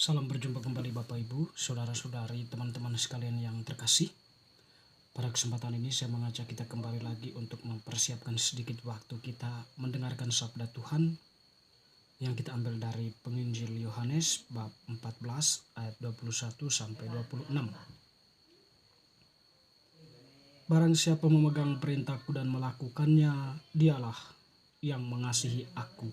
Salam berjumpa kembali Bapak Ibu, Saudara-saudari, teman-teman sekalian yang terkasih. Pada kesempatan ini saya mengajak kita kembali lagi untuk mempersiapkan sedikit waktu kita mendengarkan sabda Tuhan yang kita ambil dari Penginjil Yohanes bab 14 ayat 21 sampai 26. Barang siapa memegang perintahku dan melakukannya, dialah yang mengasihi aku.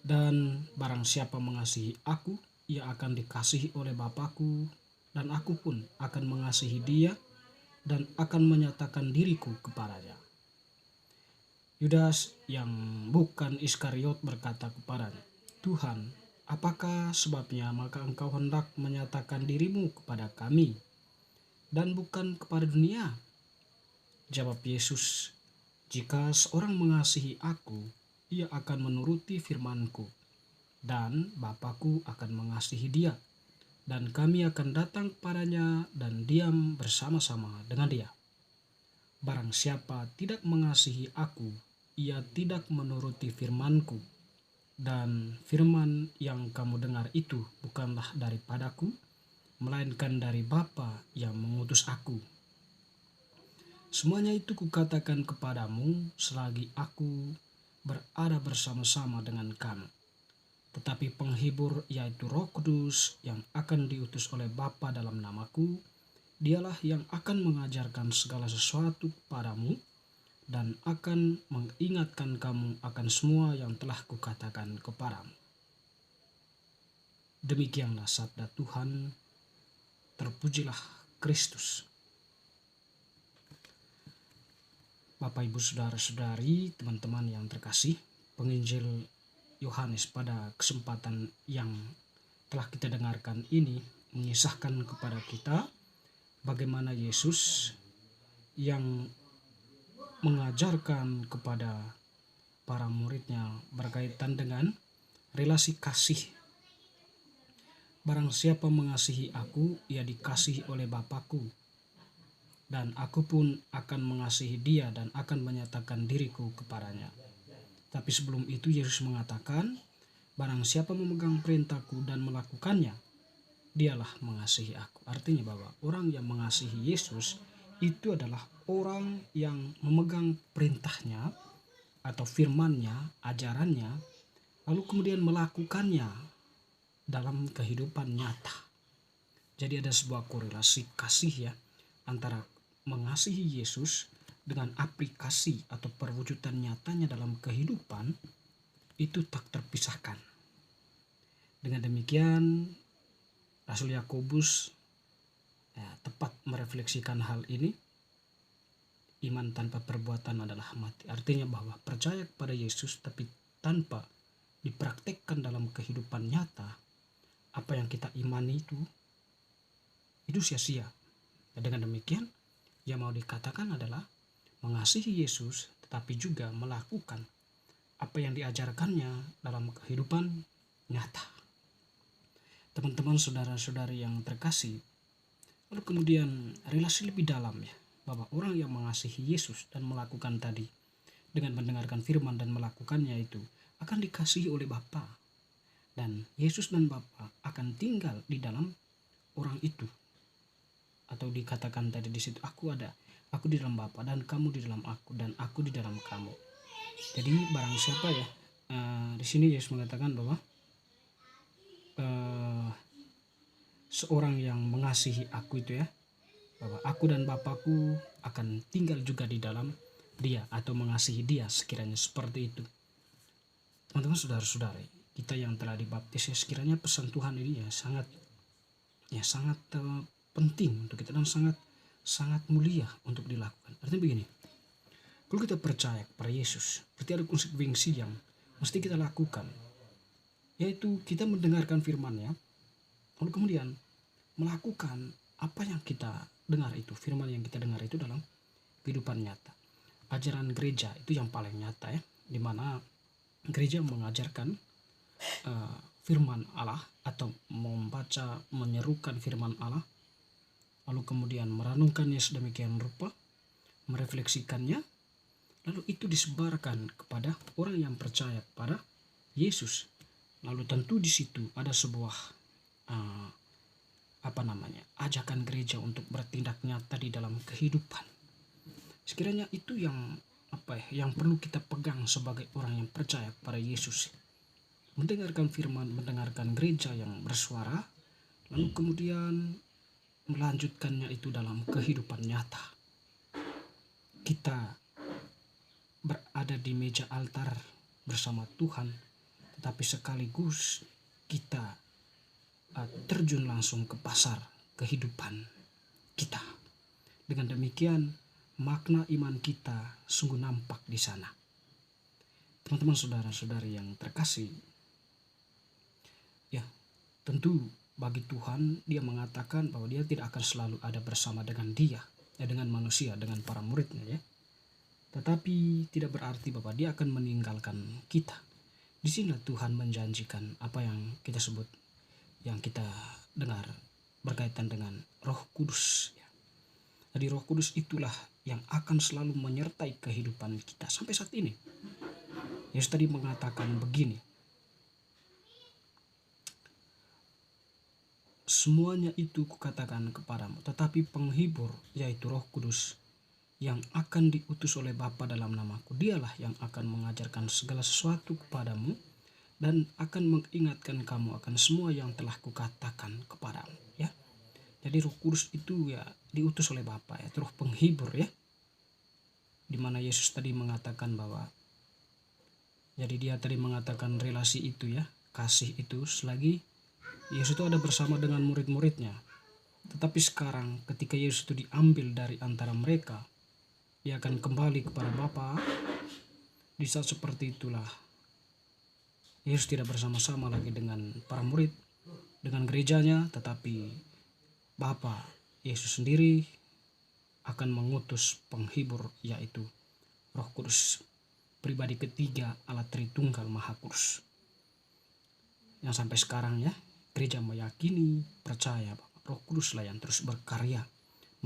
Dan barang siapa mengasihi aku, ia akan dikasihi oleh Bapakku, dan aku pun akan mengasihi dia dan akan menyatakan diriku kepadanya. Yudas yang bukan Iskariot berkata kepadanya, Tuhan, apakah sebabnya maka engkau hendak menyatakan dirimu kepada kami dan bukan kepada dunia? Jawab Yesus, jika seorang mengasihi aku, ia akan menuruti firman-Ku, dan Bapakku akan mengasihi dia, dan kami akan datang kepadanya dan diam bersama-sama dengan dia. Barang siapa tidak mengasihi aku, ia tidak menuruti firman-Ku, dan firman yang kamu dengar itu bukanlah daripadaku, melainkan dari Bapa yang mengutus aku. Semuanya itu kukatakan kepadamu selagi aku berada bersama-sama dengan kamu. Tetapi penghibur, yaitu Roh Kudus yang akan diutus oleh Bapa dalam namaku, dialah yang akan mengajarkan segala sesuatu kepadamu dan akan mengingatkan kamu akan semua yang telah kukatakan kepadamu. Demikianlah sabda Tuhan. Terpujilah Kristus. Bapak, Ibu, Saudara-saudari, teman-teman yang terkasih, Penginjil Yohanes pada kesempatan yang telah kita dengarkan ini mengisahkan kepada kita bagaimana Yesus yang mengajarkan kepada para muridnya berkaitan dengan relasi kasih. Barang siapa mengasihi aku, ia dikasihi oleh Bapakku, dan aku pun akan mengasihi dia dan akan menyatakan diriku kepadanya. Tapi sebelum itu Yesus mengatakan, barang siapa memegang perintahku dan melakukannya, dialah mengasihi aku. Artinya bahwa orang yang mengasihi Yesus itu adalah orang yang memegang perintahnya atau firman-Nya, ajarannya, lalu kemudian melakukannya dalam kehidupan nyata. Jadi ada sebuah korelasi kasih ya antara mengasihi Yesus dengan aplikasi atau perwujudan nyatanya dalam kehidupan itu tak terpisahkan. Dengan demikian Rasul Yakobus tepat merefleksikan hal ini. Iman tanpa perbuatan adalah mati. Artinya bahwa percaya kepada Yesus tapi tanpa dipraktekkan dalam kehidupan nyata, apa yang kita imani itu sia-sia. Dengan demikian yang mau dikatakan adalah mengasihi Yesus tetapi juga melakukan apa yang diajarkannya dalam kehidupan nyata. Teman-teman, saudara-saudari yang terkasih, lalu kemudian relasi lebih dalam ya, bahwa orang yang mengasihi Yesus dan melakukan tadi dengan mendengarkan firman dan melakukannya itu akan dikasihi oleh Bapa, dan Yesus dan Bapa akan tinggal di dalam orang itu. Atau dikatakan tadi di situ, aku di dalam Bapa dan kamu di dalam aku dan aku di dalam kamu. Jadi barang siapa ya, di sini Yesus mengatakan bahwa seorang yang mengasihi aku itu ya, bahwa aku dan Bapakku akan tinggal juga di dalam dia atau mengasihi dia, sekiranya seperti itu. Teman-teman, saudara-saudari, kita yang telah dibaptis ya, sekiranya pesan Tuhan ini sangat penting untuk kita dan sangat mulia untuk dilakukan. Artinya begini, kalau kita percaya kepada Yesus, berarti ada konsekuensi yang mesti kita lakukan, yaitu kita mendengarkan firman-Nya, lalu kemudian melakukan apa yang kita dengar itu, firman yang kita dengar itu dalam kehidupan nyata. Ajaran gereja itu yang paling nyata ya, di mana gereja mengajarkan firman Allah atau membaca, menyerukan firman Allah, lalu kemudian merenungkannya sedemikian rupa, merefleksikannya, lalu itu disebarkan kepada orang yang percaya kepada Yesus. Lalu tentu di situ ada sebuah uh, ajakan gereja untuk bertindak nyata di dalam kehidupan. Sekiranya itu yang perlu kita pegang sebagai orang yang percaya kepada Yesus. Mendengarkan firman, mendengarkan gereja yang bersuara, lalu kemudian melanjutkannya itu dalam kehidupan nyata. Kita berada di meja altar bersama Tuhan, tetapi sekaligus kita terjun langsung ke pasar kehidupan kita. Dengan demikian, makna iman kita sungguh nampak di sana. Teman-teman, saudara-saudari yang terkasih, ya tentu bagi Tuhan dia mengatakan bahwa dia tidak akan selalu ada bersama dengan dengan manusia, dengan para muridnya ya. Tetapi tidak berarti bahwa dia akan meninggalkan kita. Di sini Tuhan menjanjikan apa yang kita sebut, yang kita dengar berkaitan dengan Roh Kudus. Jadi Roh Kudus itulah yang akan selalu menyertai kehidupan kita sampai saat ini. Yesus tadi mengatakan begini, semuanya itu kukatakan kepadamu, tetapi penghibur yaitu Roh Kudus yang akan diutus oleh Bapa dalam namaku, dialah yang akan mengajarkan segala sesuatu kepadamu dan akan mengingatkan kamu akan semua yang telah kukatakan kepadamu ya. Jadi Roh Kudus itu ya diutus oleh Bapa ya, Roh penghibur ya. Dimana Yesus tadi mengatakan bahwa jadi dia tadi mengatakan relasi itu ya, kasih itu selagi Yesus itu ada bersama dengan murid-muridnya. Tetapi sekarang ketika Yesus itu diambil dari antara mereka, dia akan kembali kepada Bapa. Di saat seperti itulah Yesus tidak bersama-sama lagi dengan para murid, dengan gerejanya, tetapi Bapa Yesus sendiri akan mengutus penghibur yaitu Roh Kudus, pribadi ketiga Allah Tritunggal Maha Kudus. Yang sampai sekarang ya, gereja meyakini, percaya bahwa Roh Kuduslah yang terus berkarya,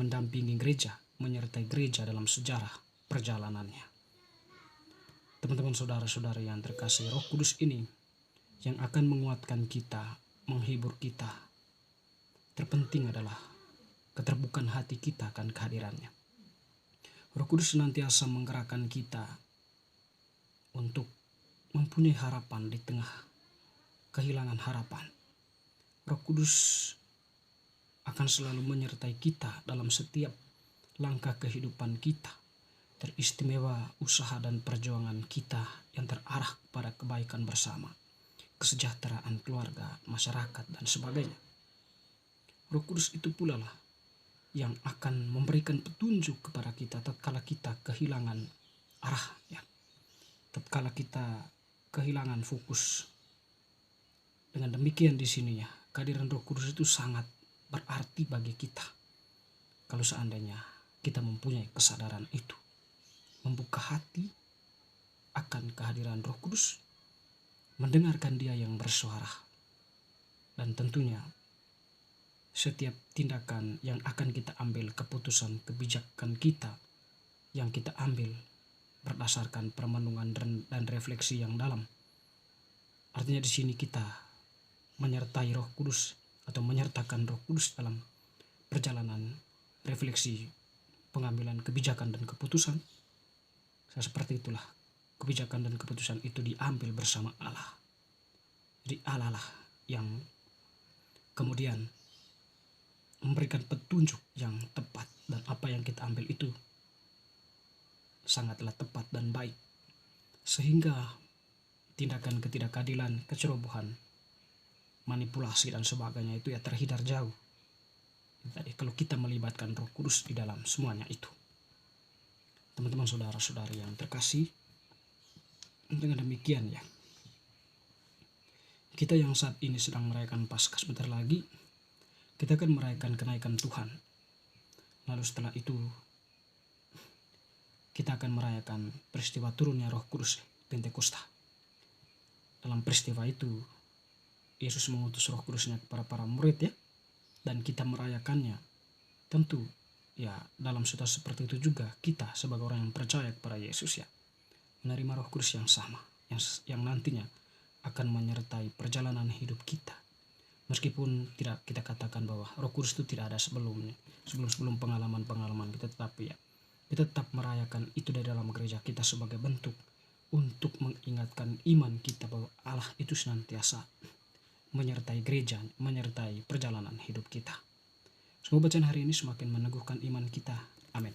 mendampingi gereja, menyertai gereja dalam sejarah perjalanannya. Teman-teman, saudara-saudara yang terkasih, Roh Kudus ini yang akan menguatkan kita, menghibur kita. Terpenting adalah keterbukaan hati kita akan kehadirannya. Roh Kudus senantiasa menggerakkan kita untuk mempunyai harapan di tengah kehilangan harapan. Roh Kudus akan selalu menyertai kita dalam setiap langkah kehidupan kita, teristimewa usaha dan perjuangan kita yang terarah pada kebaikan bersama, kesejahteraan keluarga, masyarakat, dan sebagainya. Roh Kudus itu pula lah yang akan memberikan petunjuk kepada kita tatkala kita kehilangan arah ya, tatkala kita kehilangan fokus. Dengan demikian di sini ya, kehadiran Roh Kudus itu sangat berarti bagi kita. Kalau seandainya kita mempunyai kesadaran itu, membuka hati akan kehadiran Roh Kudus, mendengarkan Dia yang bersuara, dan tentunya setiap tindakan yang akan kita ambil, keputusan kebijakan kita yang kita ambil berdasarkan permenungan dan refleksi yang dalam. Artinya di sini kita menyertai Roh Kudus atau menyertakan Roh Kudus dalam perjalanan refleksi pengambilan kebijakan dan keputusan. Seperti itulah kebijakan dan keputusan itu diambil bersama Allah. Jadi Allah lah yang kemudian memberikan petunjuk yang tepat, dan apa yang kita ambil itu sangatlah tepat dan baik, sehingga tindakan ketidakadilan, kecerobohan, manipulasi dan sebagainya itu ya terhindar jauh. Jadi kalau kita melibatkan Roh Kudus di dalam semuanya itu. Teman-teman, saudara-saudari yang terkasih, dengan demikian ya, kita yang saat ini sedang merayakan Paskah, sebentar lagi kita akan merayakan kenaikan Tuhan. Lalu setelah itu kita akan merayakan peristiwa turunnya Roh Kudus, Pentakosta. Dalam peristiwa itu Yesus mengutus Roh Kudusnya kepada para murid ya, dan kita merayakannya. Tentu ya dalam situasi seperti itu juga kita sebagai orang yang percaya kepada Yesus ya, menerima Roh Kudus yang sama, yang nantinya akan menyertai perjalanan hidup kita, Meskipun tidak kita katakan bahwa Roh Kudus itu tidak ada sebelumnya, sebelum pengalaman-pengalaman kita, tetapi ya kita tetap merayakan itu di dalam gereja kita sebagai bentuk untuk mengingatkan iman kita bahwa Allah itu senantiasa menyertai gereja, menyertai perjalanan hidup kita. Semoga bacaan hari ini semakin meneguhkan iman kita. Amin.